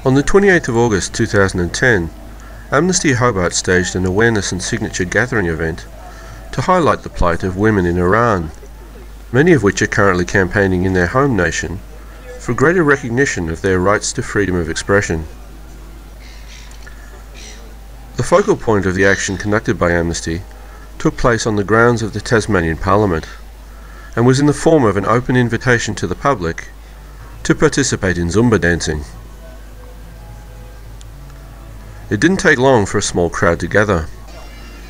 On the 28th of August 2010, Amnesty Hobart staged an awareness and signature gathering event to highlight the plight of women in Iran, many of which are currently campaigning in their home nation for greater recognition of their rights to freedom of expression. The focal point of the action conducted by Amnesty took place on the grounds of the Tasmanian Parliament and was in the form of an open invitation to the public to participate in Zumba dancing. It didn't take long for a small crowd to gather,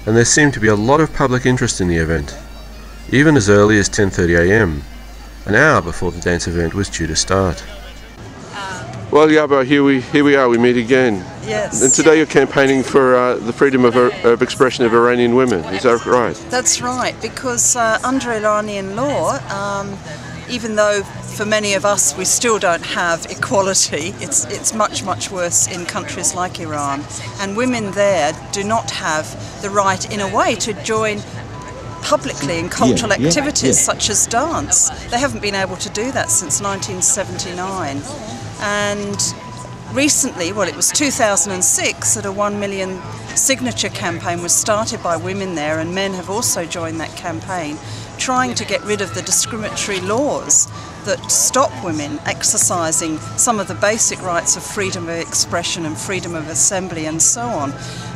and there seemed to be a lot of public interest in the event, even as early as 10:30 a.m, an hour before the dance event was due to start. Well, Yabo, here we are, we meet again. Yes. And today you're campaigning for the freedom of expression of Iranian women, is that right? That's right, because under Iranian law, even though for many of us we still don't have equality, it's much worse in countries like Iran, and women there do not have the right in a way to join publicly in cultural activities such as dance. They haven't been able to do that since 1979, and recently, well, it was 2006 that a 1 million signature campaign was started by women there, and men have also joined that campaign, trying to get rid of the discriminatory laws that stop women exercising some of the basic rights of freedom of expression and freedom of assembly and so on.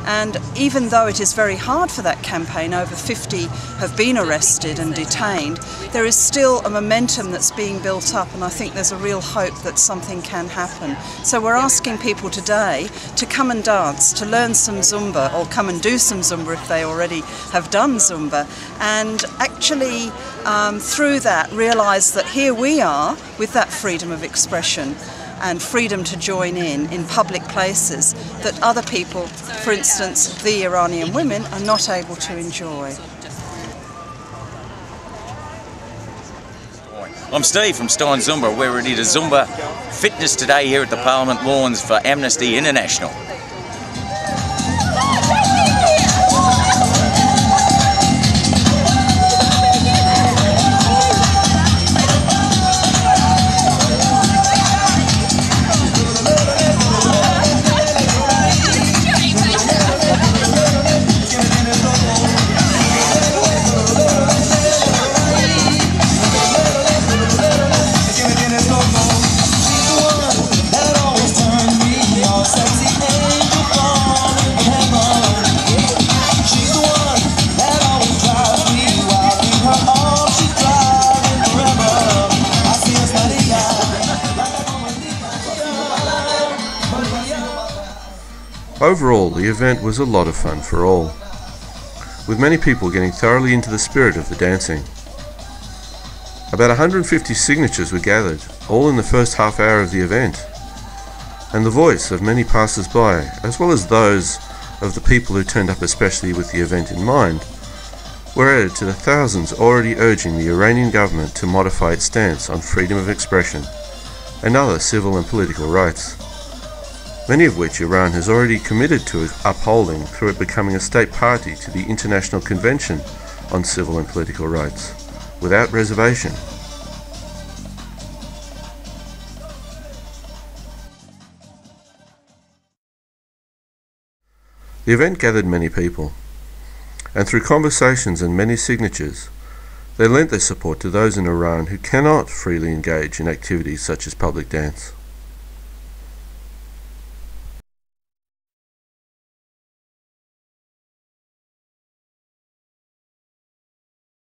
And even though it is very hard for that campaign, over 50 have been arrested and detained, there is still a momentum that's being built up, and I think there's a real hope that something can happen. So we're asking people today to come and dance, to learn some Zumba, or come and do some Zumba if they already have done Zumba, and actually through that realise that here we are with that freedom of expression and freedom to join in public places that other people, for instance the Iranian women, are not able to enjoy. I'm Steve from Stein Zumba. We're ready to Zumba fitness today here at the Parliament Lawns for Amnesty International. Overall, the event was a lot of fun for all, with many people getting thoroughly into the spirit of the dancing. About 150 signatures were gathered, all in the first half hour of the event, and the voice of many passers-by, as well as those of the people who turned up especially with the event in mind, were added to the thousands already urging the Iranian government to modify its stance on freedom of expression and other civil and political rights, many of which Iran has already committed to upholding through it becoming a state party to the International Convention on Civil and Political Rights, without reservation. The event gathered many people, and through conversations and many signatures, they lent their support to those in Iran who cannot freely engage in activities such as public dance.